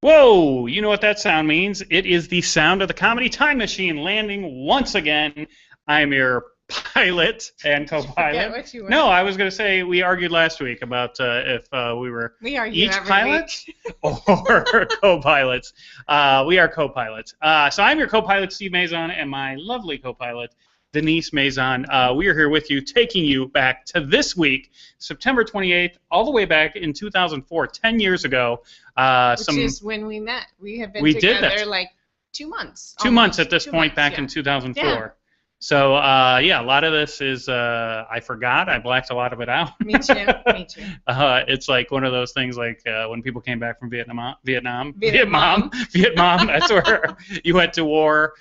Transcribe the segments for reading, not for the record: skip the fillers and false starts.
Whoa, you know what that sound means? It is the sound of the comedy time machine landing once again. I'm your pilot and co-pilot. What you were. No, I was going to say we argued last week about if we were each pilot or co-pilots. We are co-pilots. So I'm your co-pilot, Steve Mazan, and my lovely co-pilot, Denise Mazan. We are here with you, taking you back to this week, September 28th, all the way back in 2004, 10 years ago. Which is when we met. We have been together like 2 months. 2 months at this point, months, back in 2004. Yeah. So, yeah, a lot of this is, I forgot. I blacked a lot of it out. Me too. Me too. It's like one of those things like when people came back from Vietnam. Vietnam. That's where you went to war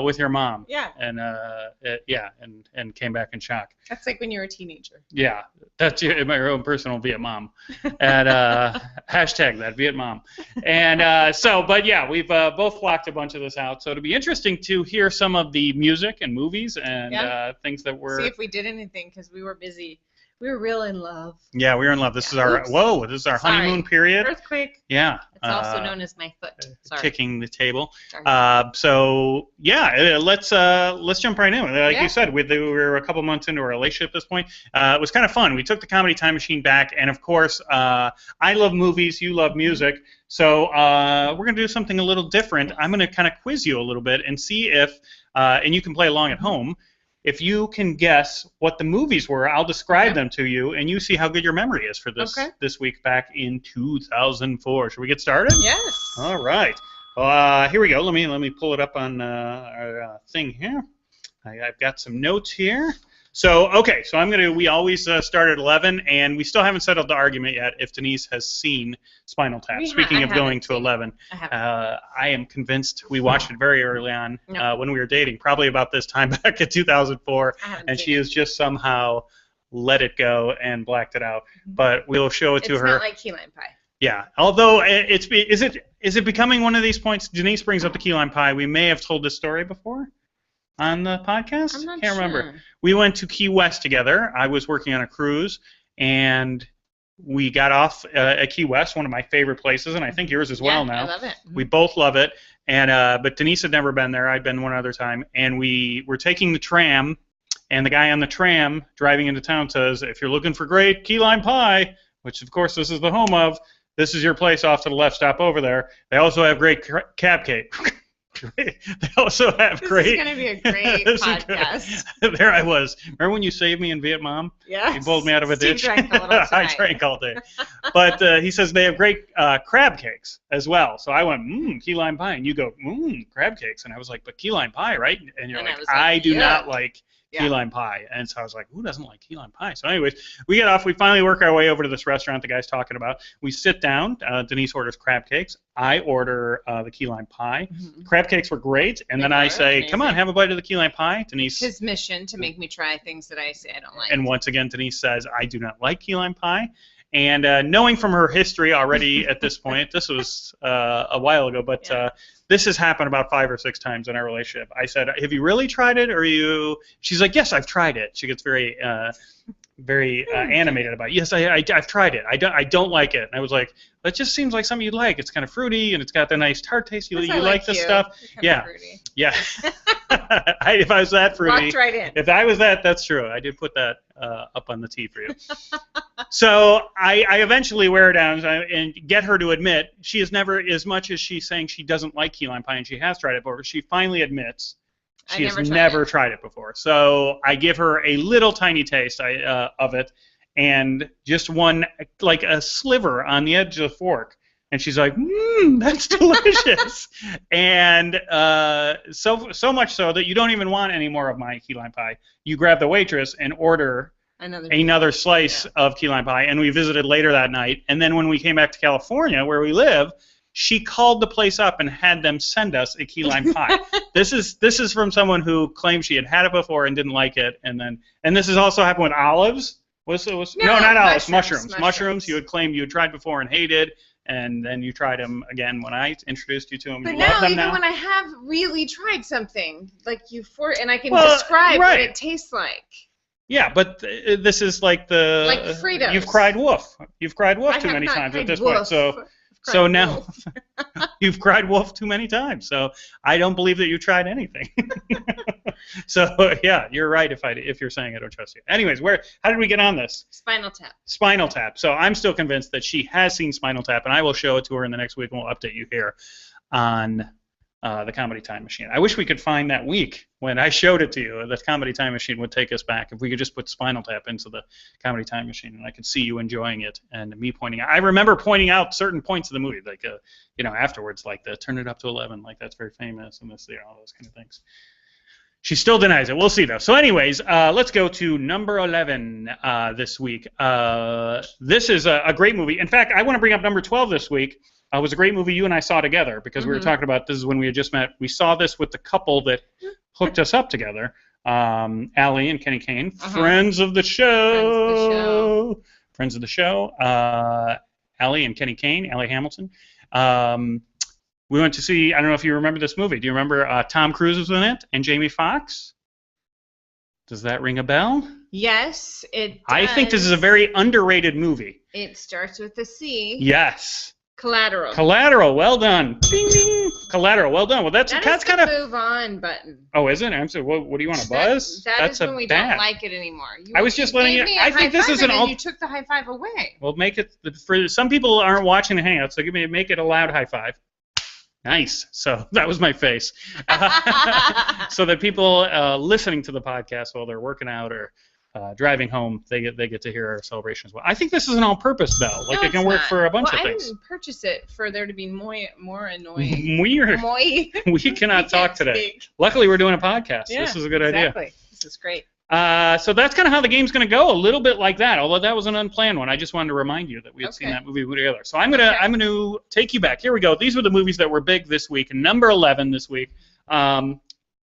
with your mom. Yeah. And came back in shock. That's like when you were a teenager. Yeah. That's my own personal Vietnam. And hashtag that, Vietnam. And but yeah, we've both blocked a bunch of this out. So it'll be interesting to hear some of the music and movies and things that were... See if we did anything, because we were busy. We were real in love. Yeah, we were in love. This is our... Whoa, this is our honeymoon period. Earthquake. Yeah. It's also known as my foot. Sorry. Kicking the table. So yeah, let's jump right in. Like you said, we were a couple months into our relationship at this point. It was kind of fun. We took the comedy time machine back, and of course, I love movies. You love music. So we're gonna do something a little different. I'm gonna kind of quiz you a little bit and see if, and you can play along at home. If you can guess what the movies were, I'll describe them to you, and you see how good your memory is for this week back in 2004. Should we get started? Yes. All right. Here we go. Let me pull it up on our thing here. I've got some notes here. So, okay, so we always start at 11, and we still haven't settled the argument yet if Denise has seen Spinal Tap. Speaking of going to 11, I am convinced we watched it very early on when we were dating, probably about this time back in 2004, and she has just somehow let it go and blacked it out. But we'll show it to her. It's not like key lime pie. Yeah, although is it becoming one of these points? Denise brings up the key lime pie. We may have told this story before on the podcast? I'm not Can't sure. remember. We went to Key West together. I was working on a cruise, and we got off at Key West, one of my favorite places, and I think yours as well now. I love it. We both love it, and but Denise had never been there. I'd been one other time, and we were taking the tram, and the guy on the tram driving into town says, if you're looking for great key lime pie, which of course this is the home of, this is your place off to the left, stop over there. They also have great crab cake. They also have great... This is going to be a great podcast. There I was. Remember when you saved me in Vietnam? Yeah. You pulled me out of a ditch? Drank a little tonight. I drank all day. But he says they have great crab cakes as well. So I went, key lime pie. And you go, crab cakes. And I was like, but key lime pie, right? And you're like, I do not like key lime pie. And so I was like, who doesn't like key lime pie? So anyways, we get off. We finally work our way over to this restaurant the guy's talking about. We sit down. Denise orders crab cakes. I order the key lime pie. Crab cakes were great. And then I say, amazing. Come on, have a bite of the key lime pie. Denise. His mission to make me try things that I say I don't like. And once again, Denise says, I do not like key lime pie. And knowing from her history already at this point, this was a while ago, but this has happened about 5 or 6 times in our relationship. I said, have you really tried it? Or you? She's like, yes, I've tried it. She gets very animated about it. Yes, I've tried it. I don't like it. And I was like, that just seems like something you'd like. It's kind of fruity, and it's got the nice tart taste. You like this stuff? Yeah. Yeah. If I was that fruity. Walked right in. If I was that, that's true. I did put that up on the tee for you. So I eventually wear her down and get her to admit she has never, as much as she's saying she doesn't like key lime pie and she has tried it before, she finally admits she has never tried it before. So I give her a little tiny taste of it, and just one, like a sliver on the edge of the fork. And she's like, that's delicious. And so much so that you don't even want any more of my key lime pie. You grab the waitress and order another slice of key lime pie. And we visited later that night. And then when we came back to California, where we live, she called the place up and had them send us a key lime pie. This is from someone who claimed she had it before and didn't like it. And this has also happened with olives. No, not olives. Mushrooms. You had claimed you had tried before and hated. And then you tried them again when I introduced you to them. But you love them even now. when I have really tried something, like and I can describe what it tastes like. Yeah, but this is like freedom. You've cried wolf. You've cried wolf too many times at this point. So So now you've cried wolf too many times. So I don't believe that you tried anything. So yeah, you're right if you're saying I don't trust you. Anyways, how did we get on this? Spinal Tap. Spinal Tap. So I'm still convinced that she has seen Spinal Tap, and I will show it to her in the next week, and we'll update you here on the Comedy Time Machine. I wish we could find that week when I showed it to you. The Comedy Time Machine would take us back if we could just put Spinal Tap into the Comedy Time Machine, and I could see you enjoying it and me pointing out. I remember pointing out certain points of the movie, like afterwards, like the turn it up to 11, like that's very famous, and this, all those kind of things. She still denies it. We'll see though. So, anyways, let's go to number 11 this week. This is a great movie. In fact, I want to bring up number 12 this week. It was a great movie you and I saw together because we were talking about this is when we had just met. We saw this with the couple that hooked us up together, Allie and Kenny Kane, friends of the show. Friends of the show. Allie and Kenny Kane, Allie Hamilton. We went to see, I don't know if you remember this movie. Do you remember Tom Cruise was in it and Jamie Foxx? Does that ring a bell? Yes, it does. I think this is a very underrated movie. It starts with a C. Yes. Collateral. Collateral, well done. Ding, ding. Collateral, well done. Well, that's kind of move on button. Oh, is it? I'm sorry. What do you want to buzz? That's when we don't like it anymore. I was just letting you. I think this is an. You took the high five away. Well, make it for some people aren't watching the hangout, so make it a loud high five. Nice. So that was my face. So that people listening to the podcast while they're working out or driving home, they get to hear our celebration as well. I think this is an all-purpose bell. Like it can work for a bunch of things. I didn't purchase it for there to be more annoying. We cannot talk today. Speak. Luckily, we're doing a podcast. Yeah, this is a good idea. This is great. So that's kind of how the game's going to go, a little bit like that. Although that was an unplanned one, I just wanted to remind you that we had seen that movie together. So I'm gonna take you back. Here we go. These were the movies that were big this week. Number 11 this week.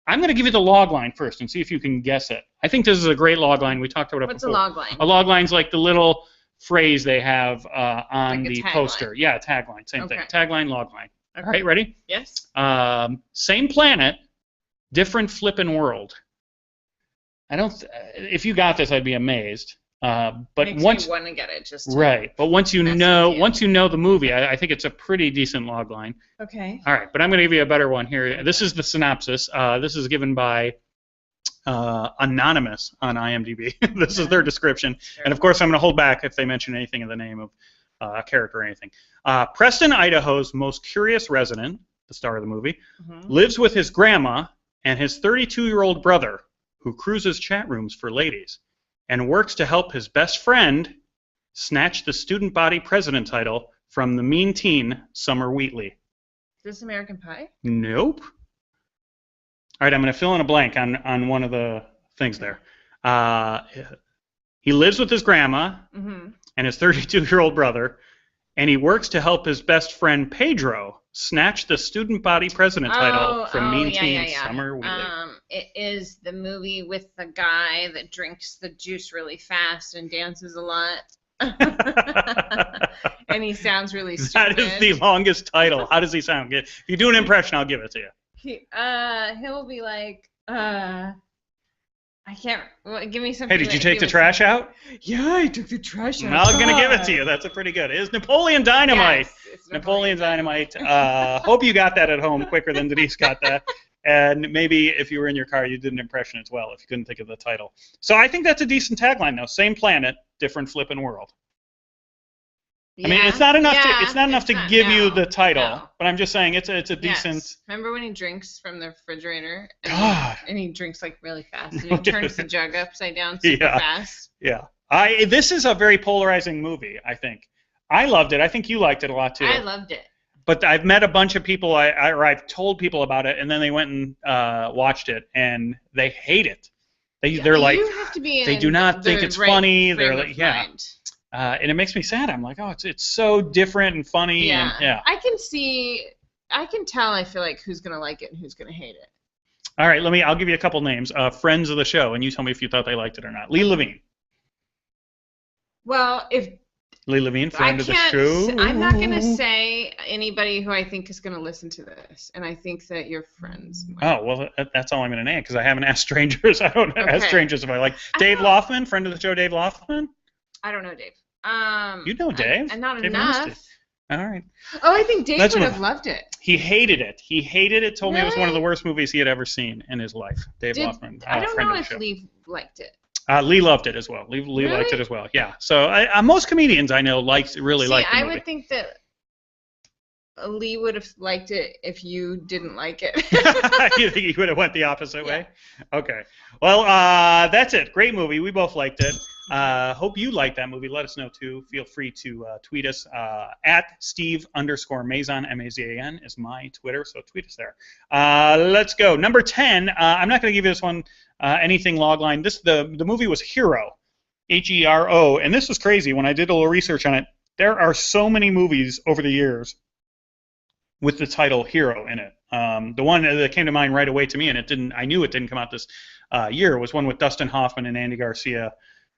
I'm going to give you the log line first and see if you can guess it. I think this is a great log line. We talked about it before. What's a log line? A log line's like the little phrase they have on the poster. Line. Yeah, tagline. Same thing. Tagline, log line. Okay. All right, ready? Yes. Same planet, different flippin' world. If you got this, I'd be amazed. But once you want to get it, just but once you know the movie, I think it's a pretty decent log line. Okay. All right, but I'm going to give you a better one here. This is the synopsis. This is given by Anonymous on IMDb. This is their description, and of course I'm going to hold back if they mention anything in the name of a character or anything. Preston, Idaho's most curious resident, the star of the movie, lives with his grandma and his 32-year-old brother, who cruises chat rooms for ladies, and works to help his best friend snatch the student body president title from the mean teen, Summer Wheatley. Is this American Pie? Nope. All right, I'm going to fill in a blank on one of the things there. He lives with his grandma and his 32-year-old brother, and he works to help his best friend, Pedro, snatch the student body president title from mean teen, Summer Wheatley. It is the movie with the guy that drinks the juice really fast and dances a lot. And he sounds really stupid. That is the longest title. How does he sound? If you do an impression, I'll give it to you. He'll be like, I can't. Give me something. Hey, did you take the trash out? Yeah, I took the trash out. I'm going to give it to you. That's a pretty good. It is Napoleon Dynamite. Yes, it's Napoleon Dynamite. Hope you got that at home quicker than Denise got that. And maybe if you were in your car, you did an impression as well if you couldn't think of the title. So I think that's a decent tagline, though. Same planet, different flippin' world. Yeah. I mean, it's not enough to give you the title, but I'm just saying it's a decent. Yes. Remember when he drinks from the refrigerator? And he drinks like really fast, and he turns the jug upside down super fast. Yeah. This is a very polarizing movie, I think. I loved it. I think you liked it a lot too. I loved it. But I've met a bunch of people, I've told people about it, and then they went and watched it, and they hate it. They're like, they do not think it's funny. They're like, and it makes me sad. I'm like, oh, it's so different and funny. Yeah. And, I can tell. I feel like who's gonna like it and who's gonna hate it. All right, I'll give you a couple names. Friends of the show, and you tell me if you thought they liked it or not. Lee Levine. Well, if Lee Levine, friend of the show. I'm not going to say anybody who I think is going to listen to this, and I think that your friends might. Oh, well, that's all I'm going to name, because I haven't asked strangers. I don't ask strangers if I like. Dave Loffman, friend of the show, Dave Loffman? I don't know Dave. You know Dave. And not Dave enough. All right. Oh, I think Dave Let's would move. have loved it. He hated it. He hated it. Told me it was one of the Really? worst movies he had ever seen in his life. Dave Loffman, I don't friend know of the if show. Lee liked it. Lee loved it as well. Lee liked it Really? as well. Yeah. So most comedians I know really like the I movie. would think that Lee would have liked it if you didn't like it. You think he would have went the opposite way? Okay. Well, that's it. Great movie. We both liked it. Hope you liked that movie. Let us know too. Feel free to tweet us at Steve_Mazan, M-A-Z-A-N is my Twitter, so tweet us there. Let's go. Number 10. I'm not going to give you this one anything logline. The movie was Hero, H-E-R-O, and this was crazy. When I did a little research on it, there are so many movies over the years with the title Hero in it. The one that came to mind right away to me, and I knew it didn't come out this year, was one with Dustin Hoffman and Andy Garcia,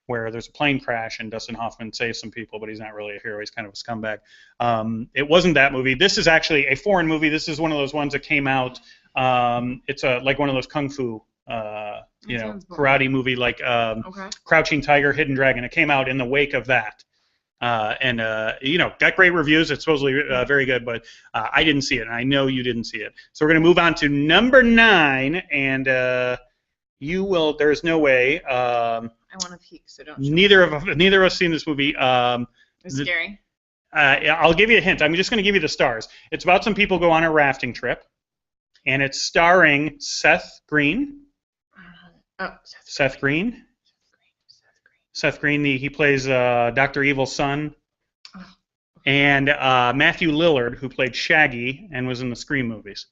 where there's a plane crash and Dustin Hoffman saves some people, but he's not really a hero. He's kind of a scumbag. It wasn't that movie. This is actually a foreign movie. This is one of those ones that came out. It's like one of those kung fu, karate movie, like Crouching Tiger, Hidden Dragon. It came out in the wake of that. Got great reviews. It's supposedly very good, but I didn't see it, and I know you didn't see it. So we're going to move on to number 9, and you will. There's no way. I want to peek, so don't. Neither of us seen this movie. It's scary. I'll give you a hint. I'm just going to give you the stars. It's about some people go on a rafting trip, and it's starring Seth Green. Seth Green. Seth Green, he plays Dr. Evil's son, and Matthew Lillard, who played Shaggy and was in the Scream movies.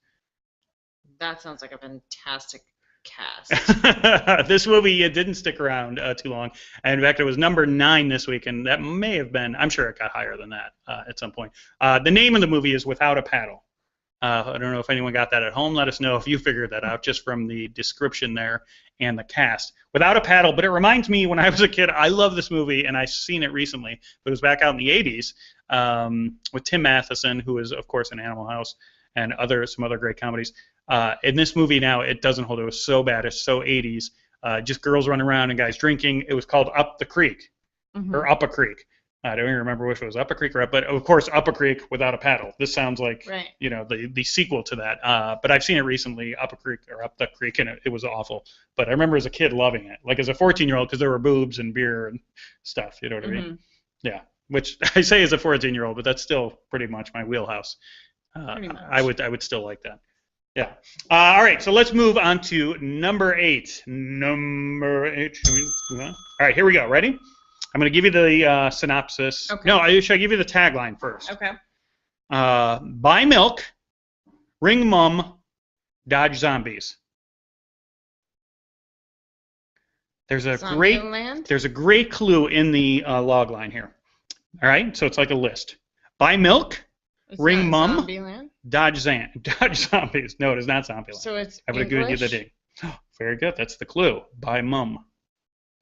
That sounds like a fantastic cast. This movie, it didn't stick around too long. And in fact, it was number 9 this week, and that may have been, I'm sure it got higher than that at some point. The name of the movie is Without a Paddle. I don't know if anyone got that at home. Let us know if you figured that out just from the description there and the cast. Without a Paddle, but it reminds me when I was a kid, I love this movie, and I've seen it recently, but it was back out in the 80s with Tim Matheson, who is, of course, in Animal House, and some other great comedies. In this movie now, it doesn't hold. It was so bad. It's so 80s. Just girls running around and guys drinking. It was called Up the Creek, or Up a Creek. I don't even remember if it was Up a Creek or Up, but of course Up a Creek Without a Paddle. This sounds like the sequel to that. But I've seen it recently, Up a Creek or Up the Creek, and it was awful. But I remember as a kid loving it, like as a 14-year-old, because there were boobs and beer and stuff. You know what I mean? Yeah. Which I say as a 14-year-old, but that's still pretty much my wheelhouse. Pretty much. I would still like that. Yeah. All right. So let's move on to number 8. Number 8. All right. Here we go. Ready? I'm going to give you the synopsis. Okay. No, should I give you the tagline first? Okay. Buy milk, ring mum, dodge zombies. There's a great clue in the log line here. All right, so it's like a list. Buy milk, ring mum, dodge zombies. No, it is not Zombieland. So it's I would have given you the ding. Very good. That's the clue. Buy mum,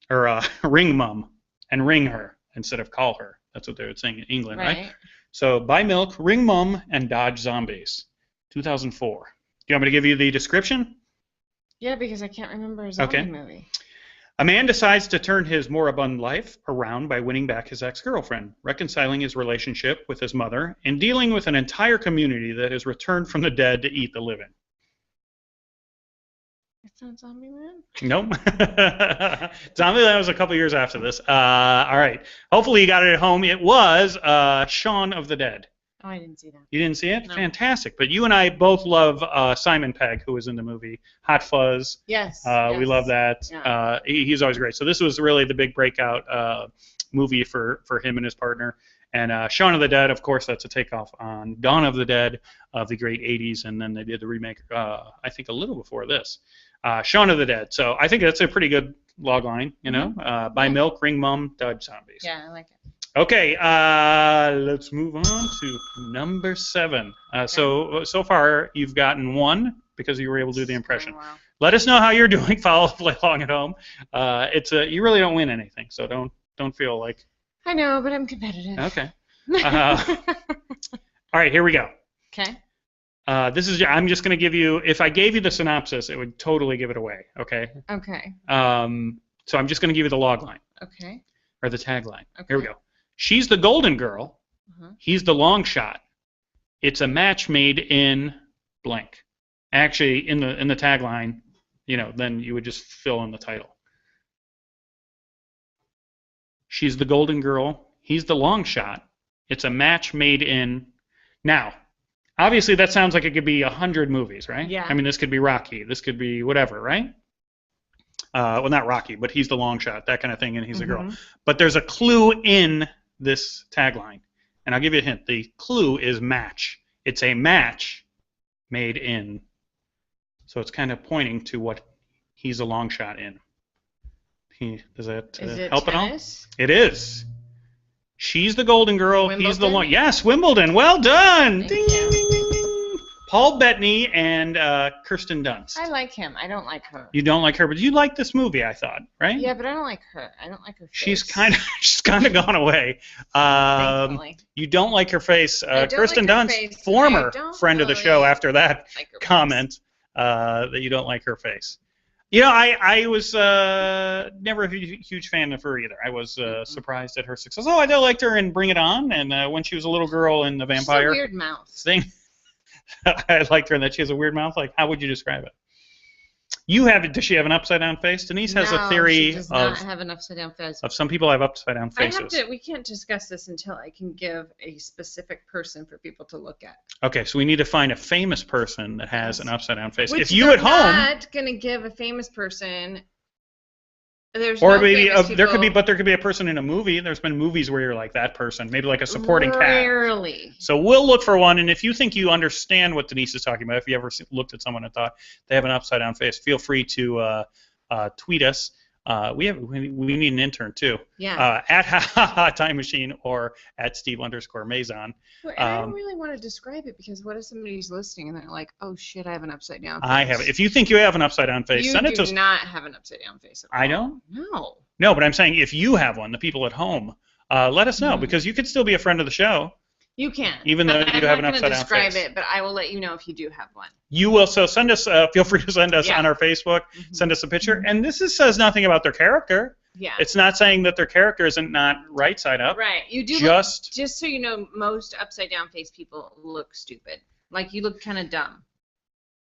or ring mum. And ring her instead of call her. That's what they were saying in England, right? So buy milk, ring mum, and dodge zombies. 2004. Do you want me to give you the description? Yeah, because I can't remember a zombie movie. A man decides to turn his moribund life around by winning back his ex-girlfriend, reconciling his relationship with his mother, and dealing with an entire community that has returned from the dead to eat the living. It's not Zombieland? Nope. Zombieland was a couple years after this. All right. Hopefully you got it at home. It was Shaun of the Dead. Oh, I didn't see that. You didn't see it? No. Fantastic. But you and I both love Simon Pegg, who was in the movie Hot Fuzz. Yes. We love that. Yeah. He's always great. So this was really the big breakout movie for him and his partner. And Shaun of the Dead, of course, that's a takeoff on Dawn of the Dead of the great 80s. And then they did the remake, I think, a little before this. Shaun of the Dead. So I think that's a pretty good log line, you know. Buy milk, ring mum, dodge zombies. Yeah, I like it. Okay, let's move on to number 7. So far you've gotten 1 because you were able to do the impression. Wow. Let us know how you're doing. Play along at home. You really don't win anything, so don't feel like. I know, but I'm competitive. Okay. All right, here we go. Okay. I'm just going to give you, if I gave you the synopsis, it would totally give it away, okay? Okay. So I'm just going to give you the log line. Okay. Or the tagline. Okay. Here we go. She's the golden girl, He's the long shot. It's a match made in blank. Actually, in the tagline, then you would just fill in the title. She's the golden girl. He's the long shot. It's a match made in. Now, obviously, that sounds like it could be 100 movies, right? Yeah. I mean, this could be Rocky. This could be whatever, right? Well, not Rocky, but he's the long shot, that kind of thing, and he's a girl. But there's a clue in this tagline, and I'll give you a hint. The clue is match. It's a match made in. So it's kind of pointing to what he's a long shot in. Does that help at all? It is. She's the golden girl. Wimbledon? He's the long. Yes, Wimbledon. Well done. Thank Ding, you. ding, ding, ding, ding. Paul Bettany and Kirsten Dunst. I like him. I don't like her. You don't like her, but you like this movie, I thought, right? Yeah, but I don't like her. I don't like her face. She's kind of gone away. Thankfully. You don't like her face. I don't Kirsten like her Dunst, face. former I don't friend of the really show, after that like her comment that you don't like her face. I was never a huge fan of her either. I was surprised at her success. Oh, I liked her in Bring It On, and when she was a little girl in The Vampire. She's a weird mouth. Thing. I liked her in that she has a weird mouth. Like, how would you describe it? Does she have an upside down face? Denise has a theory she does not have an upside down face. of some people have upside down faces. We can't discuss this until I can give a specific person for people to look at. Okay, so we need to find a famous person that has an upside down face. Which if you at home, not gonna give a famous person. There's or no maybe famous there could people. be a person in a movie. There's been movies where you're like that person, maybe like a supporting cast. Rarely. So we'll look for one, and if you think you understand what Denise is talking about, if you ever looked at someone and thought they have an upside down face, feel free to tweet us. We need an intern too. Yeah. At Time Machine or at Steve_Mazan. Well, and I don't really want to describe it because what if somebody's listening and they're like, "Oh shit, I have an upside down face." I have. If you think you have an upside down face, send it to us. You do not have an upside down face at all. I don't. No. No, but I'm saying if you have one, the people at home, let us know because you could still be a friend of the show. You can. Even though you have an upside down face. I'm not going to describe it, but I will let you know if you do have one. You will. So send us. Feel free to send us on our Facebook. Send us a picture. And this says nothing about their character. Yeah. It's not saying that their character isn't not right side up. Right. You do. Just so you know, most upside down face people look stupid. Like you look kind of dumb.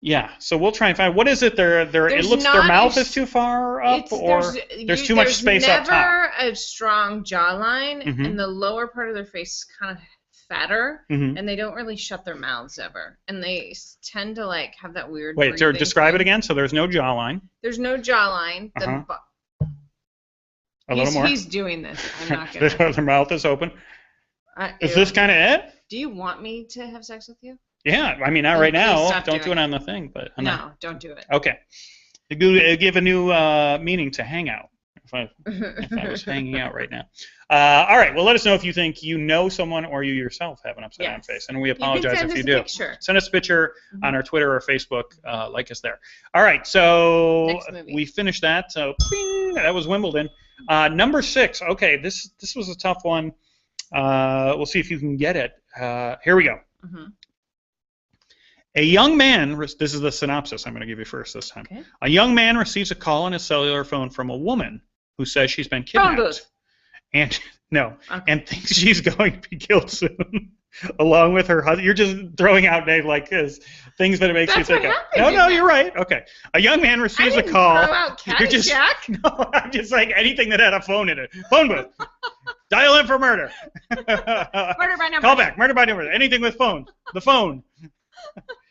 Yeah. So we'll try and find what is it. It looks their mouth is too far up, or there's too much space up top. There's never a strong jawline, and the lower part of their face is kind of fatter, and they don't really shut their mouths ever, and they tend to like have that weird. Wait, describe it again. So there's no jawline. There's no jawline. A little more. He's doing this. I'm not gonna. Their mouth is open. Is this kind of it? Do you want me to have sex with you? Yeah, I mean not right now. Don't do it on the thing, but no, don't do it. Okay. Give a new meaning to hang out. If I was hanging out right now. All right. Well, let us know if you think you know someone or you yourself have an upside down face, and we apologize if you do. Send us a picture on our Twitter or Facebook. Like us there. All right. So we finished that. So bing, that was Wimbledon. Number 6. Okay. This was a tough one. We'll see if you can get it. Here we go. A young man, this is the synopsis I'm going to give you first this time. Okay. A young man receives a call on his cellular phone from a woman who says she's been kidnapped. And thinks she's going to be killed soon, along with her husband. You're just throwing out like things that it makes you think of. No, you're right. Okay. A young man receives a call. Throw out Caddyshack? No, I'm just like anything that had a phone in it. Phone booth. Dial in for murder. Murder by number. Call back. Murder by number. Anything with phone. The phone.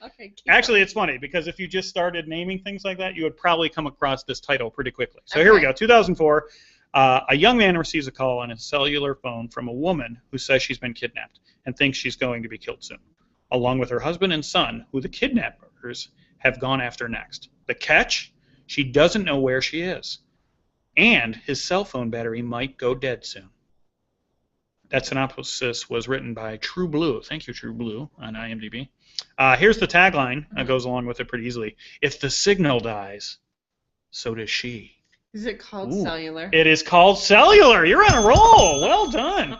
Okay, actually, it's funny because if you just started naming things like that, you would probably come across this title pretty quickly. So here we go. 2004. A young man receives a call on his cellular phone from a woman who says she's been kidnapped and thinks she's going to be killed soon, along with her husband and son, who the kidnappers have gone after next. The catch? She doesn't know where she is, and his cell phone battery might go dead soon. That synopsis was written by True Blue. Thank you, True Blue, on IMDb. Here's the tagline. That goes along with it pretty easily. If the signal dies, so does she. Is it called Cellular? It is called Cellular. You're on a roll. Well done.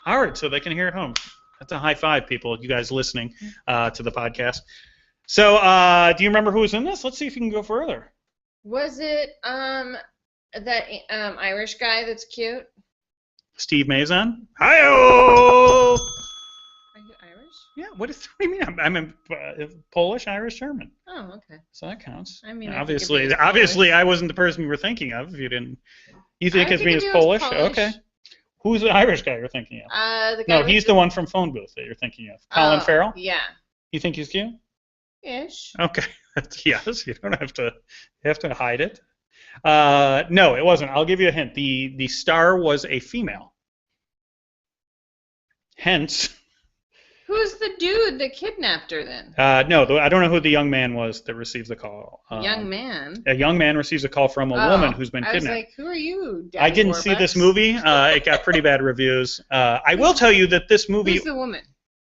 All right, so they can hear it home. That's a high five, people, you guys listening to the podcast. So do you remember who was in this? Let's see if you can go further. Was it that Irish guy that's cute? Steve Mazan? Hi-oh! you Irish? Yeah. What do you mean? I'm Polish, Irish, German. Oh, okay. So that counts. I mean, obviously, I wasn't the person you were thinking of. If you didn't, you think it's me as Polish? Okay. Who's the Irish guy you're thinking of? The guy no, he's the one from Phone Booth that you're thinking of. Colin Farrell? Yeah. You think he's cute? Ish. Okay. Yes, you don't have to hide it. No, it wasn't. I'll give you a hint. The star was a female. Hence. Who's the dude that kidnapped her then? No, I don't know who the young man was that received the call. Young man? A young man receives a call from a woman who's been kidnapped. I was like, who are you, Daddy I didn't see this movie. It got pretty bad reviews. I will tell you that this movie... Who's the woman?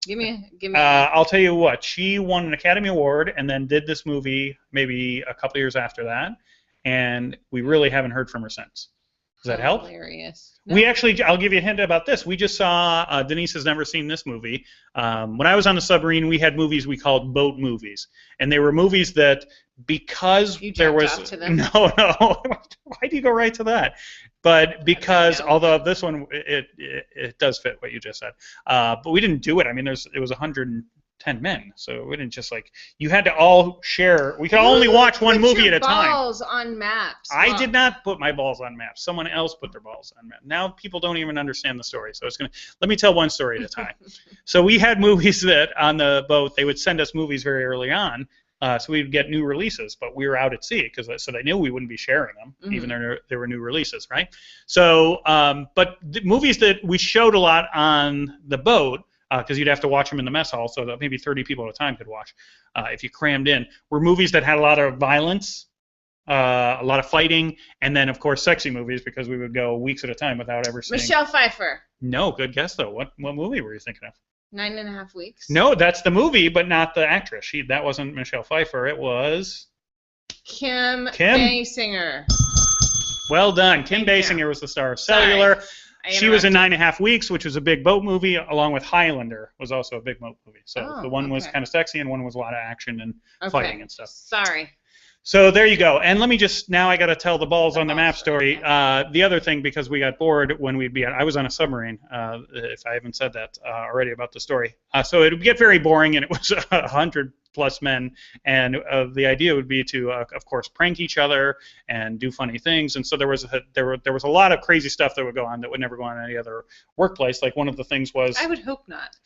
Give me. I'll tell you what. She won an Academy Award and then did this movie maybe a couple years after that, and we really haven't heard from her since. Does that help? Hilarious. No. We actually, I'll give you a hint about this. We just saw, Denise has never seen this movie. When I was on the submarine, we had movies we called boat movies. And they were movies that, because there was... Off to them? No. Why do you go right to that? But because, although this one, it does fit what you just said. But we didn't do it. I mean, it was 110 men. So we didn't just you had to all share. We could only watch one movie at a time. Balls on maps. I did not put my balls on maps. Someone else put their balls on maps. Now people don't even understand the story. So let me tell one story at a time. So we had movies that on the boat, they would send us movies very early on. So we'd get new releases, but we were out at sea so they knew we wouldn't be sharing them, even though there were new releases, right? So, but the movies that we showed a lot on the boat, because you'd have to watch them in the mess hall, so that maybe 30 people at a time could watch, if you crammed in, were movies that had a lot of violence, a lot of fighting, and then, of course, sexy movies, because we would go weeks at a time without ever seeing... Michelle Pfeiffer. No, good guess, though. What movie were you thinking of? 9.5 Weeks. No, that's the movie, but not the actress. That wasn't Michelle Pfeiffer. It was... Kim Basinger. Well done. Kim Basinger was the star of Cellular. She was in 9.5 Weeks, which was a big boat movie, along with Highlander was also a big boat movie. So the one was kind of sexy, and one was a lot of action and fighting and stuff. Sorry. So there you go. And let me now I got to tell the balls on the map story. The other thing, because we got bored when I was on a submarine, if I haven't said that already about the story. So it would get very boring, and it was 100+ men, and the idea would be to, of course, prank each other and do funny things. And so there was a lot of crazy stuff that would go on that would never go on in any other workplace. Like one of the things was... I would hope not.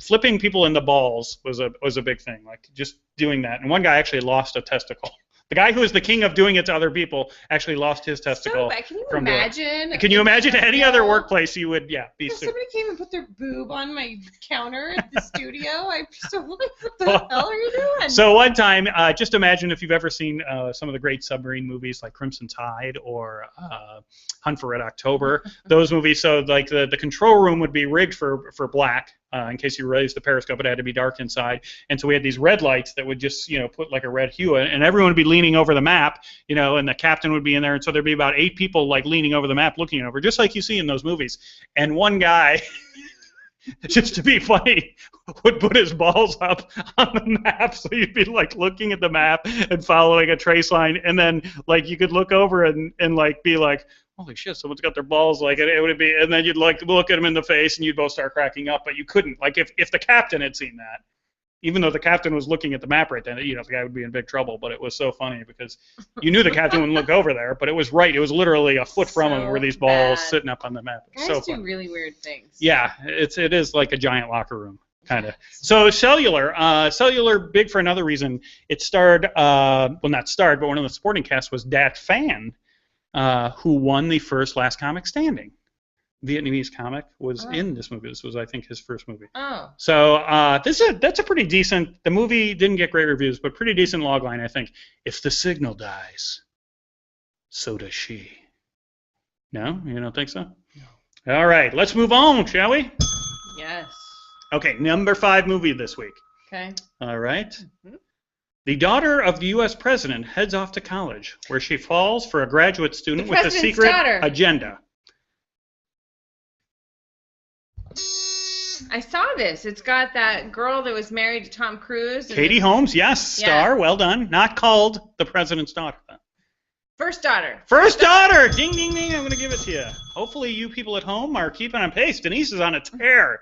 Flipping people in the balls was a big thing, like just doing that. And one guy actually lost a testicle. The guy who was the king of doing it to other people actually lost his testicle. So bad. Can you imagine? Can you imagine any other workplace you would, be if sued? Somebody came and put their boob on my counter at the studio. I'm so like, what the hell are you doing? So one time, just imagine if you've ever seen some of the great submarine movies like Crimson Tide or Hunt for Red October. Those movies. So like the control room would be rigged for black. In case you raised the periscope, it had to be dark inside. And so we had these red lights that would just, put like a red hue, and everyone would be leaning over the map, and the captain would be in there. And so there'd be about 8 people like leaning over the map, looking over, just like you see in those movies. And one guy, just to be funny, would put his balls up on the map, so you'd be like looking at the map and following a trace line, and then like you could look over and like be like, holy shit, someone's got their balls, like it would be, and then you'd like look at him in the face and you'd both start cracking up, but you couldn't, like if the captain had seen that, even though the captain was looking at the map right then, the guy would be in big trouble. But it was so funny because you knew the captain wouldn't look over there, but it was right, it was literally a foot from him were these balls sitting up on the map. Guys so do really weird things. Yeah, it is like a giant locker room. Kind of. So Cellular, big for another reason. It starred, not starred, but one of the supporting cast was Dat Phan, who won the first Last Comic Standing. Vietnamese comic was in this movie. This was, I think, his first movie. Oh. So that's a pretty decent. The movie didn't get great reviews, but pretty decent logline, I think. If the signal dies, so does she. No, you don't think so? No. All right, let's move on, shall we? Yes. Okay, number 5 movie this week. Okay. All right. Mm-hmm. The daughter of the U.S. president heads off to college, where she falls for a graduate student with a secret agenda. I saw this. It's got that girl that was married to Tom Cruise. Katie Holmes, yes, star. Well done. Not called The President's Daughter. First daughter. First daughter. Ding, ding, ding. I'm going to give it to you. Hopefully you people at home are keeping on pace. Denise is on a tear.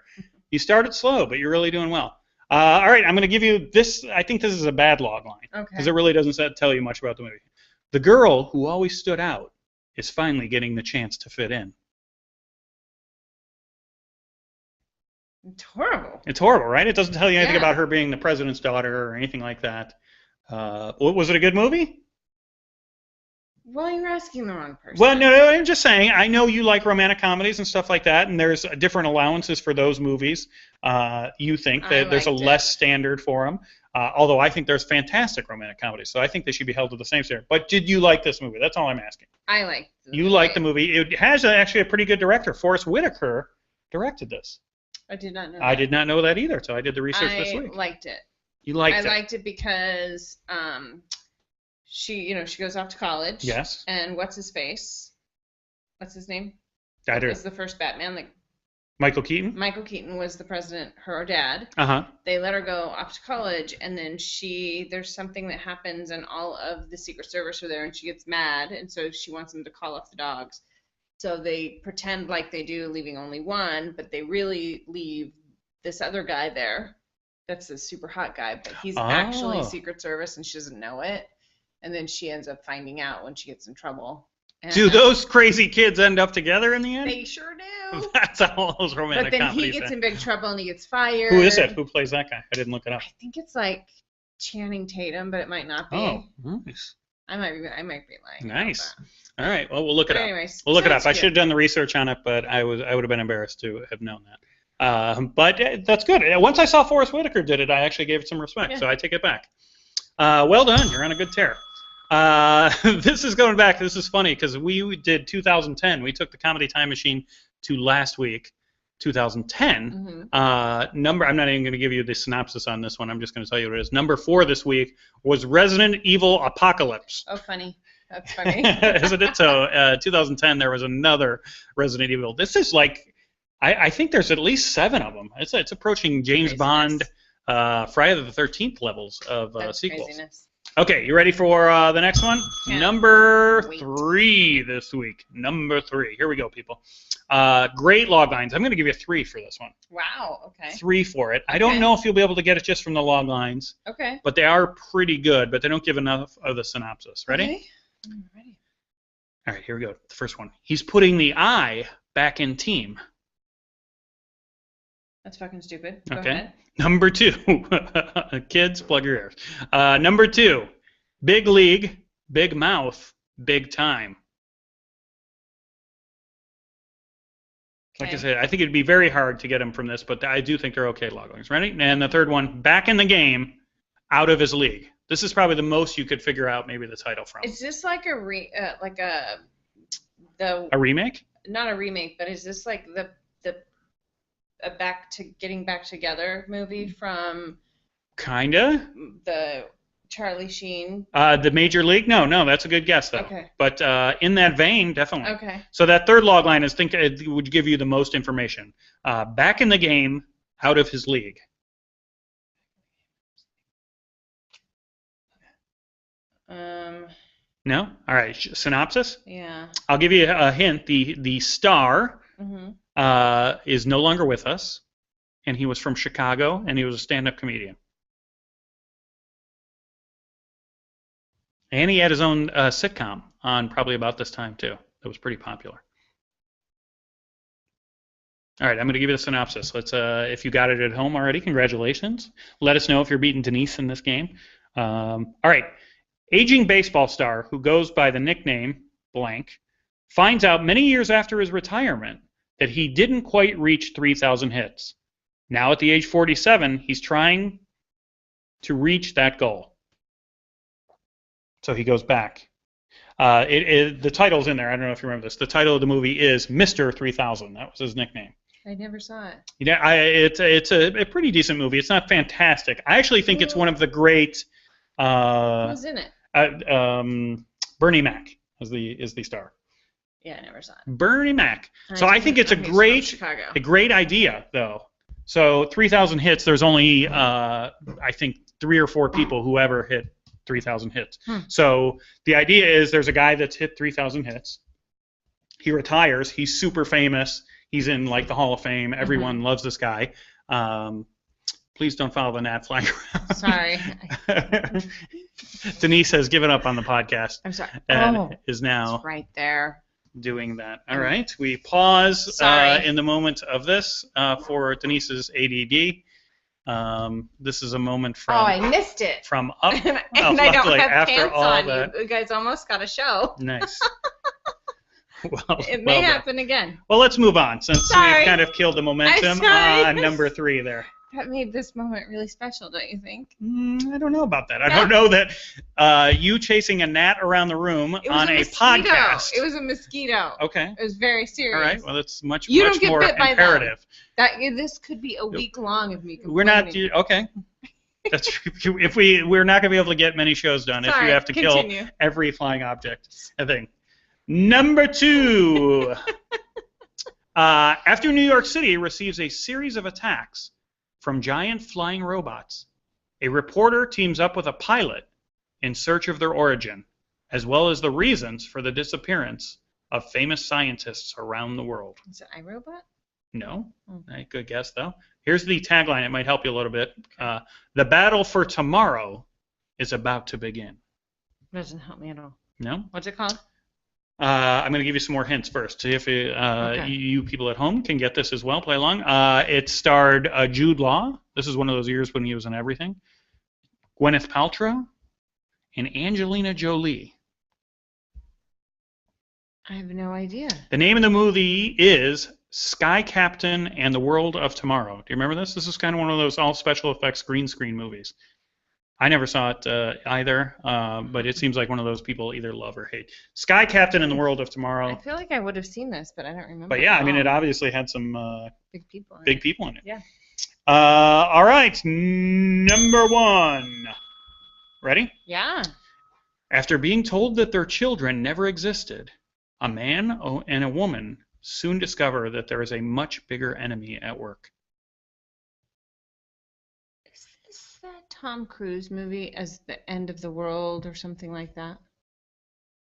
You started slow, but you're really doing well. All right, I'm going to give you this. I think this is a bad log line because it really doesn't tell you much about the movie. The girl who always stood out is finally getting the chance to fit in. It's horrible. It's horrible, right? It doesn't tell you anything about her being the president's daughter or anything like that. Was it a good movie? Well, you're asking the wrong person. Well, no, I'm just saying. I know you like romantic comedies and stuff like that, and there's different allowances for those movies. You think that there's a less standard for them, although I think there's fantastic romantic comedies, so I think they should be held to the same standard. But did you like this movie? That's all I'm asking. I liked the movie. You liked the movie. It has actually a pretty good director. Forrest Whitaker directed this. I did not know that. I did not know that either, so I did the research this week. I liked it. You liked it? I liked it because she goes off to college. Yes. And what's his face? What's his name? I do. Was the first Batman, Michael Keaton? Michael Keaton was the president, her dad. Uh-huh. They let her go off to college, and then there's something that happens, and all of the Secret Service are there, and she gets mad, and so she wants them to call off the dogs. So they pretend like they do, leaving only one, but they really leave this other guy there. That's a super hot guy, but he's actually Secret Service, and she doesn't know it. And then she ends up finding out when she gets in trouble. And, do those crazy kids end up together in the end? They sure do. That's how all those romantic comedies. But then he gets in big trouble and he gets fired. Who is it? Who plays that guy? I didn't look it up. I think it's Channing Tatum, but it might not be. Oh, nice. I might be lying. Nice. All right. Well, we'll look it up. Anyways, we'll look it up. I should have done the research on it, but I would have been embarrassed to have known that. But that's good. Once I saw Forrest Whitaker did it, I actually gave it some respect. So I take it back. Well done. You're on a good tear. This is going back. This is funny because we did 2010. We took the Comedy Time Machine to last week, 2010. I'm not even going to give you the synopsis on this one. I'm just going to tell you what it is. Number 4 this week was Resident Evil Apocalypse. Oh, funny. That's funny. Isn't it? So 2010, there was another Resident Evil. This is I think there's at least 7 of them. It's approaching James Bond, Friday the 13th levels of sequels. Craziness. Okay, you ready for the next one? Yeah. Number 3 this week. Number 3. Here we go, people. Great log lines. I'm going to give you 3 for this one. Wow, okay. 3 for it. I don't know if you'll be able to get it just from the log lines. Okay. But they are pretty good, but they don't give enough of the synopsis. Ready? Okay. I'm ready. All right, here we go. The first one. He's putting the I back in team. That's fucking stupid. Go ahead. Number 2. Kids, plug your ears. Number 2. Big league, big mouth, big time. Okay. Like I said, I think it'd be very hard to get him from this, but I do think they're okay log lines. Ready? And the third one, back in the game, out of his league. This is probably the most you could figure out maybe the title from. Is this like a remake? Not a remake, but is this like the getting back together movie from kinda the Charlie Sheen? The Major League? No, that's a good guess though. Okay. But in that vein, definitely. Okay. So that third log line is it would give you the most information. Back in the game, out of his league. No? All right. Synopsis? Yeah. I'll give you a hint. The star is no longer with us, and he was from Chicago, and he was a stand-up comedian. And he had his own sitcom on probably about this time, too. That was pretty popular. All right, I'm going to give you the synopsis. If you got it at home already, congratulations. Let us know if you're beating Denise in this game. All right. Aging baseball star who goes by the nickname blank finds out many years after his retirement that he didn't quite reach 3,000 hits. Now at the age 47, he's trying to reach that goal. So he goes back. The title's in there. I don't know if you remember this. The title of the movie is Mr. 3000. That was his nickname. I never saw it. Yeah, it's a pretty decent movie. It's not fantastic. I actually think it's one of the great. Who's in it? Bernie Mac is the star. Yeah, I never saw it. Bernie Mac. So I think it's a great idea, though. So 3,000 hits. There's only I think 3 or 4 people who ever hit 3,000 hits. So the idea is there's a guy that's hit 3,000 hits. He retires. He's super famous. He's in like the Hall of Fame. Everyone loves this guy. Please don't follow the gnat flying around. Sorry. Denise has given up on the podcast. I'm sorry. And is now it's right there. doing that. All right. We pause in the moment of this for Denise's ADD. This is a moment from. Oh, I missed it. From up. and I don't have after pants all on. that. You guys almost got a show. Nice. It may happen again. Well, let's move on since we've kind of killed the momentum on number 3 there. That made this moment really special, don't you think? I don't know about that. I don't know that you chasing a gnat around the room on a podcast. It was a mosquito. Okay. It was very serious. All right. Well, it's much you much don't get more bit by imperative. This could be a week long of me complaining. We're not okay. That's if we're not going to be able to get many shows done if you have to kill every flying object. I think. Number 2. After New York City receives a series of attacks from giant flying robots, a reporter teams up with a pilot in search of their origin, as well as the reasons for the disappearance of famous scientists around the world. Is it iRobot? No. Good guess, though. Here's the tagline. It might help you a little bit. The battle for tomorrow is about to begin. Doesn't help me at all. No? What's it called? I'm going to give you some more hints first. See if you people at home can get this as well. Play along. It starred Jude Law. This is one of those years when he was in everything. Gwyneth Paltrow and Angelina Jolie. I have no idea. The name of the movie is Sky Captain and the World of Tomorrow. Do you remember this? This is kind of one of those all special effects green screen movies. I never saw it either, but it seems like one of those people either love or hate. Sky Captain and the World of Tomorrow. I feel like I would have seen this, but I don't remember. But yeah, I mean, it obviously had some big people in it. Yeah. All right, number 1. Ready? Yeah. After being told that their children never existed, a man and a woman soon discover that there is a much bigger enemy at work. That Tom Cruise movie as the end of the world or something like that?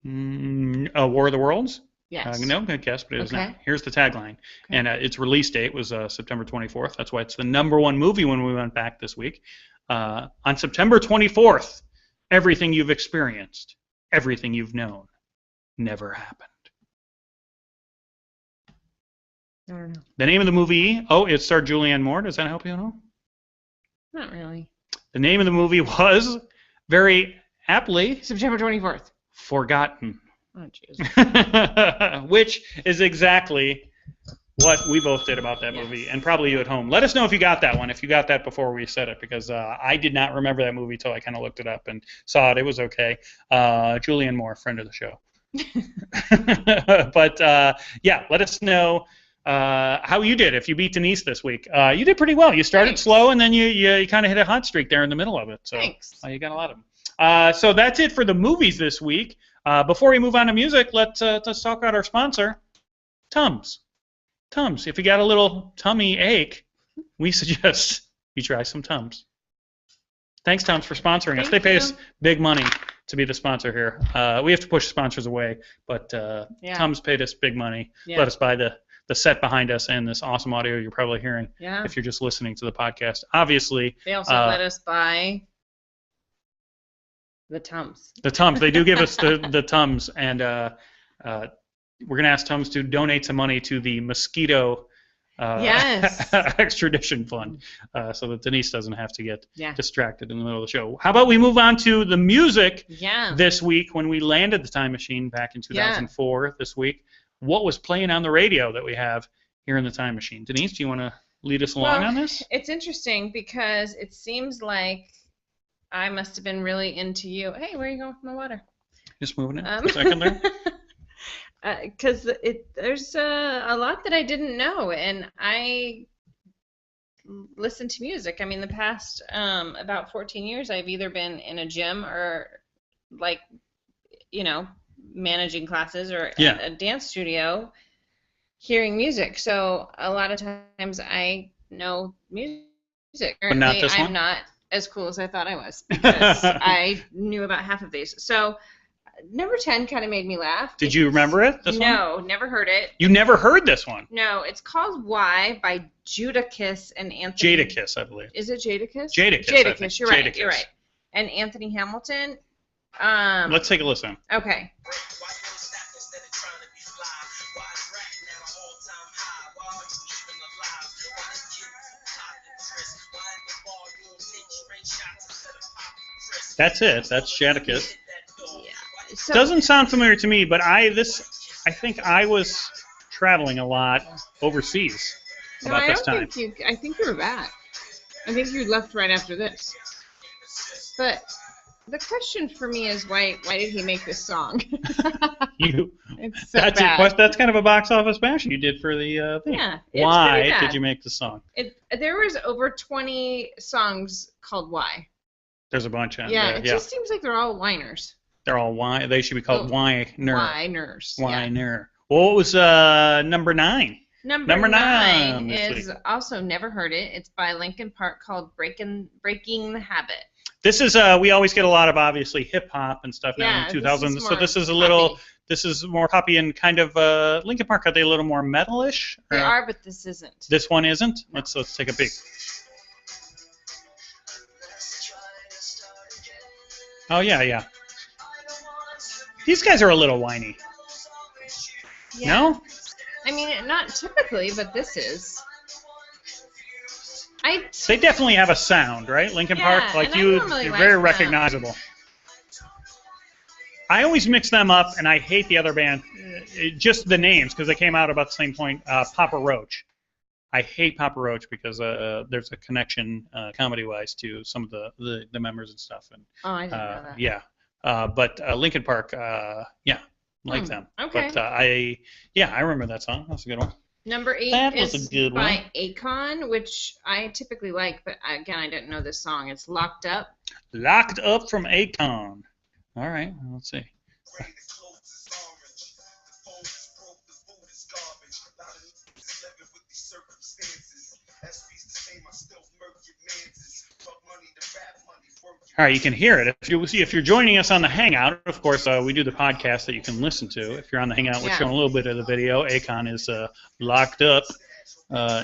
War of the Worlds? Yes. No, good guess, but it is not. Here's the tagline. And its release date was September 24th. That's why it's the number 1 movie when we went back this week. On September 24th, everything you've experienced, everything you've known, never happened. I don't know. The name of the movie, it starred Julianne Moore. Does that help you at all? Not really. The name of the movie was, very aptly, September 24th. Forgotten. Oh, jeez. Which is exactly what we both did about that movie, and probably you at home. Let us know if you got that one, if you got that before we said it, because I did not remember that movie till I kind of looked it up and saw it. It was okay. Julianne Moore, friend of the show. But, yeah, let us know how you did if you beat Denise this week. You did pretty well. You started slow, and then you kind of hit a hot streak there in the middle of it. So you got a lot of them. So that's it for the movies this week. Before we move on to music, let's talk about our sponsor, Tums. Tums. If you got a little tummy ache, we suggest you try some Tums. Thanks, Tums, for sponsoring us. They pay us big money to be the sponsor here. We have to push sponsors away, but Tums paid us big money. Let us buy the set behind us and this awesome audio you're probably hearing if you're just listening to the podcast. Obviously, they also let us buy the Tums. The Tums. They do give us the Tums, and we're going to ask Tums to donate some money to the mosquito extradition fund so that Denise doesn't have to get distracted in the middle of the show. How about we move on to the music this week when we landed the time machine back in 2004 this week? What was playing on the radio that we have here in the time machine? Denise, do you want to lead us along on this? It's interesting because it seems like I must have been really into you. Hey, where are you going with my water? Just moving it for a second there. Because there's a lot that I didn't know, and I listen to music. I mean, the past about 14 years, I've either been in a gym or, like, managing classes or at a dance studio hearing music. So a lot of times I know music. But not this one? I'm not as cool as I thought I was because I knew about half of these. So Number 10 kind of made me laugh. Did you remember it? This one? No, never heard it. You never heard this one? No, it's called Why by Judakis and Anthony. Jadakiss, I believe. Is it Jadakiss? Jadakiss. Jadakiss, you're right. Jadakiss. You're right. And Anthony Hamilton. Let's take a listen. Okay. That's it. That's Jadakiss. Yeah. So, Doesn't sound familiar to me, but I think I was traveling a lot overseas about this time. I think you were back. I think you left right after this. But the question for me is why did he make this song? It's so bad. That's kind of a box office bash you did for the thing. Yeah. It's Why pretty bad. did you make the song? There was over 20 songs called Why. There's a bunch of Yeah, it just seems like they're all whiners. They're all why. They should be called whiner. Whiners. Whiner. Yeah. Well, what was number 9? Number 9 this is week. also never heard it. It's by Linkin Park called Breaking the Habit. This is we always get a lot of obviously hip hop and stuff now in the 2000s. So this is a little poppy. This is more poppy and kind of Linkin Park. Are they a little more metalish? They are, but this isn't. This one isn't. Let's take a peek. Oh yeah. These guys are a little whiny. Yeah. No? I mean, not typically, but this is. They definitely have a sound, right? Linkin Park, like you're very recognizable. I always mix them up, and I hate the other band. Just the names, because they came out about the same point. Papa Roach. I hate Papa Roach because there's a connection comedy-wise to some of the members and stuff. And oh, I didn't know that. Yeah, but Linkin Park, like them. Okay. But I remember that song. That's a good one. Number 8 is by Akon, which I typically like, but again, I didn't know this song. It's Locked Up. Locked Up from Akon. All right, let's see. All right, you can hear it. If you're joining us on the Hangout, of course, we do the podcast that you can listen to. If you're on the Hangout, we're showing a little bit of the video. Akon is locked up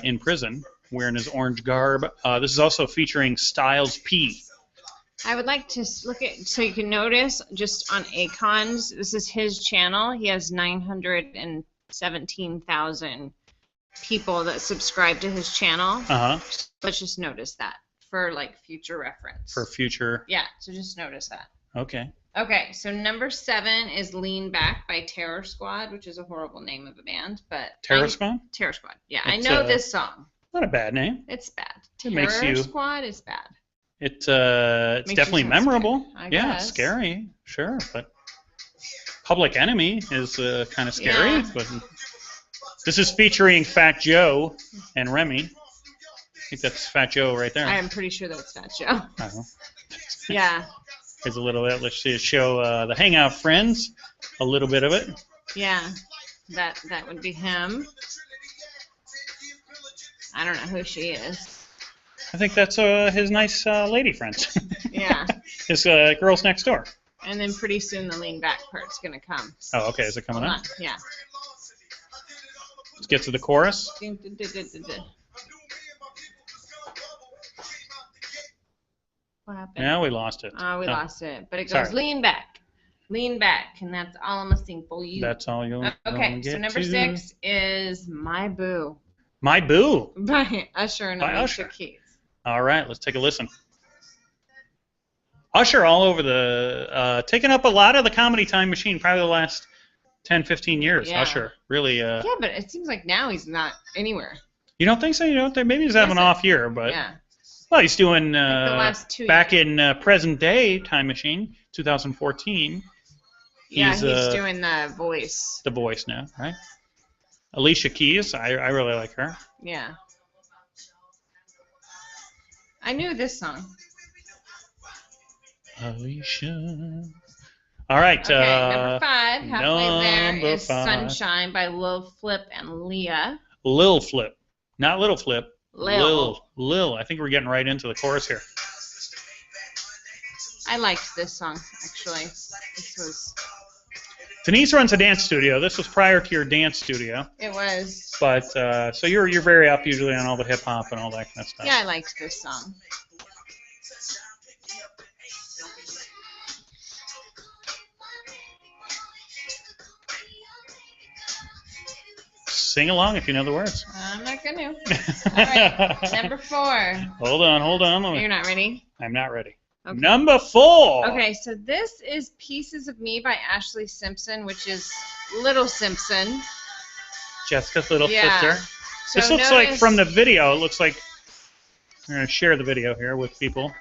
in prison, wearing his orange garb. This is also featuring Styles P. I would like to look at, so you can notice, just on Akon's, this is his channel. He has 917,000 people that subscribe to his channel. Uh-huh. Let's just notice that for like future reference. For future. Yeah, so just notice that. Okay. Okay, so number 7 is Lean Back by Terror Squad, which is a horrible name of a band, but Terror Squad? Terror Squad. Yeah, I know this song. Not a bad name. It's bad. Terror Squad is bad. It's definitely memorable. Yeah, scary, sure, but Public Enemy is kind of scary. Yeah. But this is featuring Fat Joe and Remy. I think that's Fat Joe right there. I am pretty sure that's Fat Joe. I don't know. Yeah. Here's a little bit. Let's see it show the Hangout friends. A little bit of it. Yeah, that would be him. I don't know who she is. I think that's his nice lady friends. Yeah. His girls next door. And then pretty soon the lean back part's gonna come. Oh, okay. Is it coming up? Yeah. Let's get to the chorus. What happened? Yeah, we lost it. Oh, we lost it. But it goes lean back, and that's all I'm gonna sing for you. That's all you'll Okay, get so number to. 6 is My Boo. My Boo. By Usher and Alicia Keys. All right, let's take a listen. Usher all over the, taking up a lot of the comedy time machine, probably the last 10, 15 years. Yeah. Usher, really. Yeah, but it seems like now he's not anywhere. You don't think so? You don't think? Maybe he's having an off year, but. Yeah. Well, he's doing, the last 2 back years. in present day time machine, 2014. Yeah, he's doing The Voice. The Voice now, right? Alicia Keys, I really like her. Yeah. I knew this song. Alicia. All right. Okay, number 5, halfway there, is 5. Sunshine by Lil Flip and Leah. Lil Flip. Not Little Flip. Lil. Lil. I think we're getting right into the chorus here. I liked this song, actually. This was Denise runs a dance studio. This was prior to your dance studio. It was. But so you're very up usually on all the hip hop and all that kind of stuff. Yeah, I liked this song. Sing along if you know the words. I'm not going to. All right, number 4. Hold on. You're not ready? I'm not ready. Okay. Number 4. Okay, so this is Pieces of Me by Ashlee Simpson, which is Little Simpson. Jessica's little Yeah. sister. So This looks like from the video. It looks like we're going to share the video here with people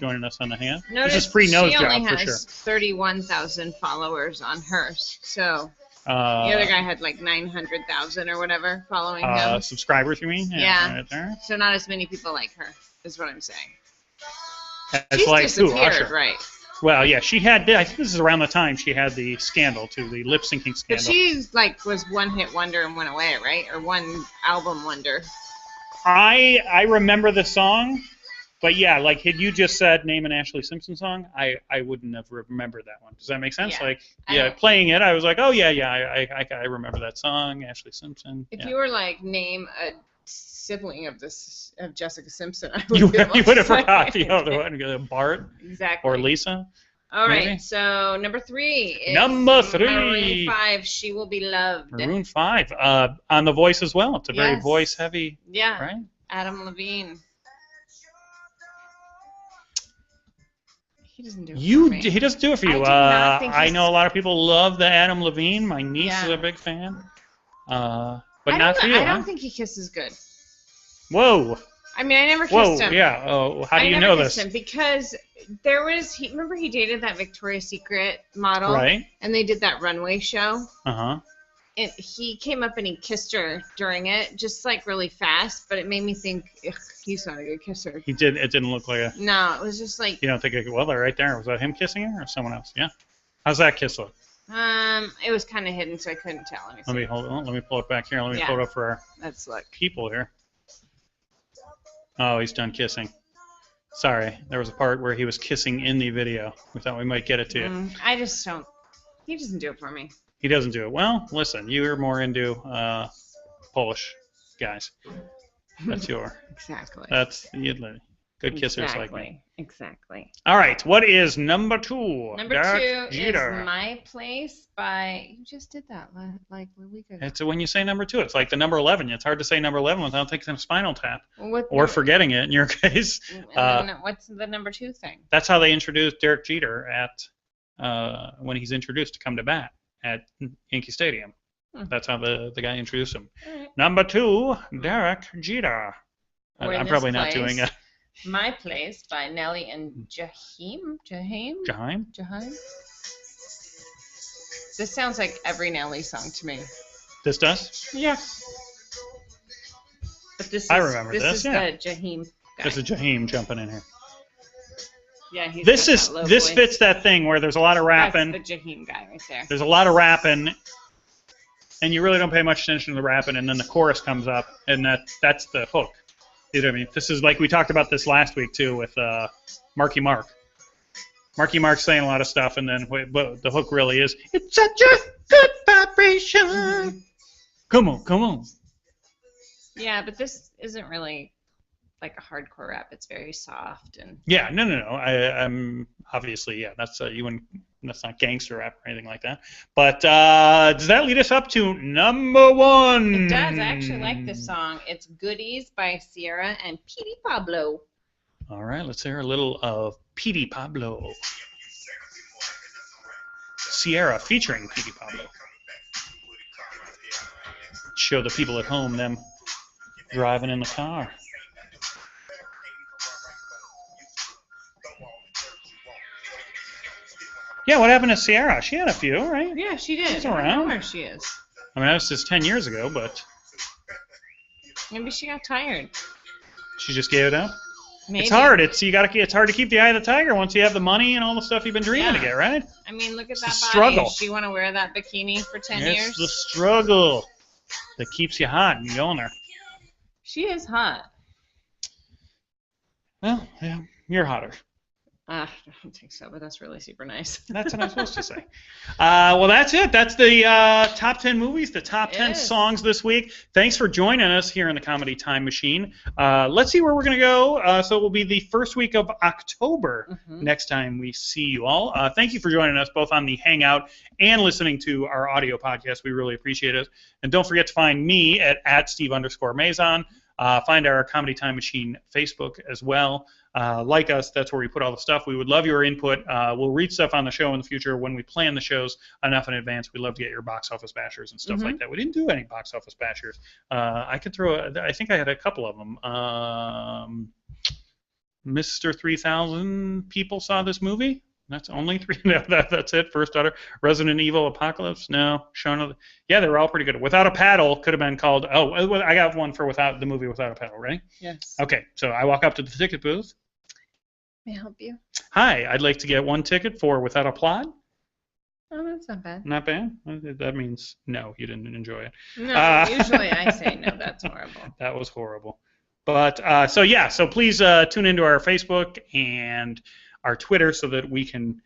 joining us on the hand. Notice this is free nose she job only for has sure. 31,000 followers on hers. So the other guy had like 900,000 or whatever following him. Subscribers, you mean? Yeah. Right there. So not as many people like her, is what I'm saying. It's She's like disappeared, Usher. right? Well, yeah, she had. I think this is around the time she had the scandal too, the lip syncing But scandal. she like was one-hit wonder and went away, right? Or one album wonder. I remember the song, but yeah, like had you just said name an Ashlee Simpson song, I wouldn't have remembered that one. Does that make sense? Yeah. Like playing it, I was like, oh yeah, I remember that song, Ashlee Simpson. If yeah. you were like name a sibling of Jessica Simpson, I You would would have forgot the other one, Bart exactly. or Lisa. All maybe? right, so number 3 is Number 3. Maroon 5, She Will Be Loved. Maroon 5 on The Voice as well. It's a very Yes. voice heavy, Yeah, right? Adam Levine. He doesn't do it for me. He doesn't do it for you. I do not think I he's- know a lot of people love the Adam Levine. My niece is Yeah. a big fan. But I not don't for know- you. I don't huh? think he kisses good. Whoa. I mean, I never Whoa. kissed him. Yeah. Oh, how do I you never know kissed this? him because there was remember he dated that Victoria's Secret model, Right. and they did that runway show. Uh-huh. And he came up and he kissed her during it, just like really fast. But it made me think, ugh, he's not a good kisser. He did. It didn't look like a. No, it was just like, You don't think? Well, they're right there. Was that him kissing her or someone else? Yeah. How's that kiss look? it was kind of hidden, so I couldn't tell. Let me see. Let me hold on. Let me pull it back here. Let me Yeah. pull it up for our Let's look. people here. Oh, he's done kissing. Sorry, there was a part where he was kissing in the video. We thought we might get it to you. I just don't. He doesn't do it for me. He doesn't do it. Well, listen, you're more into Polish guys. That's Exactly. That's good kissers like me. Exactly. All right, what is number 2? Number Derek 2 Jeter. is My Place by. You just did that like a week ago. It's when you say number 2, it's like the number 11. It's hard to say number 11 without taking a Spinal Tap What or forgetting it in your case. and then what's the number 2 thing? That's how they introduced Derek Jeter at when he's introduced to come to bat at Yankee Stadium. That's how the guy introduced him. All right. Number 2, Derek Jeter. We're in I'm this probably not place. doing a My Place by Nelly and Jaheim. Jaheim. This sounds like every Nelly song to me. This does? Yeah. But this is, I remember this, is yeah. the Jaheim guy. This is Jaheim jumping in here. Yeah, he's This got is that low this voice. fits that thing where there's a lot of That's rapping. the Jaheim guy right there. There's a lot of rapping, and you really don't pay much attention to the rapping, and then the chorus comes up, and that's the hook. You know what I mean? This is like we talked about this last week too with Marky Mark. Marky Mark's saying a lot of stuff, and then but the hook really is, it's such a good vibration. Come on. Yeah, but this isn't really like a hardcore rap. It's very soft and. Yeah, no. I'm obviously, yeah. That's that's not gangster rap or anything like that. But does that lead us up to number 1? It does. I actually like this song. It's Goodies by Ciara and Petey Pablo. All right, let's hear a little of Petey Pablo. Ciara featuring Petey Pablo. Show the people at home them driving in the car. Yeah, what happened to Ciara? She had a few, right? Yeah, she did. She's I don't around. know where she is. I mean, that was just 10 years ago, but Maybe she got tired. she just gave it up. Maybe. It's hard. It's hard to keep the eye of the tiger once you have the money and all the stuff you've been dreaming to Yeah. get, right? I mean, look at It's that the body. struggle. Does she want to wear that bikini for 10 It's years? the struggle that keeps you hot and going there. She is hot. Well, yeah, you're hotter. I don't think so, but that's really super nice. That's what I'm supposed to say. Well, that's it. That's the top 10 movies, the top 10 songs this week. Thanks for joining us here in the Comedy Time Machine. Let's see where we're going to go. So it will be the first week of October next time we see you all. Thank you for joining us both on the Hangout and listening to our audio podcast. We really appreciate it. And don't forget to find me at Steve_Mazan. Find our Comedy Time Machine Facebook as well. Like us, that's where we put all the stuff. We would love your input. We'll read stuff on the show in the future when we plan the shows enough in advance. We'd love to get your box office bashers and stuff like that. We didn't do any box office bashers. I think I had a couple of them. Mr. 3000 people saw this movie. That's only 3. No, that's it. First Daughter, Resident Evil, Apocalypse. No, Shaun. Yeah, they were all pretty good. Without a Paddle could have been called. Oh, I got one for the movie Without a Paddle. Ready? Yes. Okay, so I walk up to the ticket booth. May I help you? Hi, I'd like to get one ticket for Without a Plot. Oh, that's not bad. Not bad? That means no, you didn't enjoy it. No, usually I say no, that's horrible. That was horrible. But, so please tune into our Facebook and our Twitter so that we can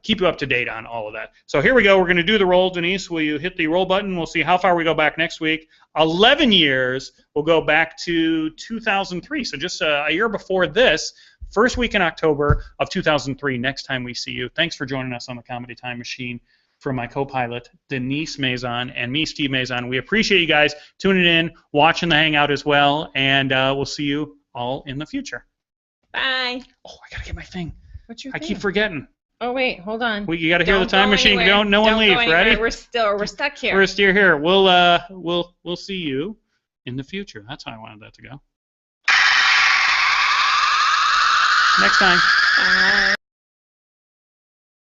keep you up to date on all of that. So here we go. We're going to do the roll. Denise, will you hit the roll button? We'll see how far we go back next week. 11 years, we'll go back to 2003. So just a year before this, first week in October of 2003, next time we see you. Thanks for joining us on the Comedy Time Machine. From my co-pilot, Denise Mazan, and me, Steve Mazan. We appreciate you guys tuning in, watching the Hangout as well, and we'll see you all in the future. Bye. Oh, I got to get my thing. What's your I thing? keep forgetting. Oh, wait, hold on. You got to hear the time machine. Anywhere. No one leave. Ready? We're stuck here. We're still here. We'll see you in the future. That's how I wanted that to go. Next time. Bye.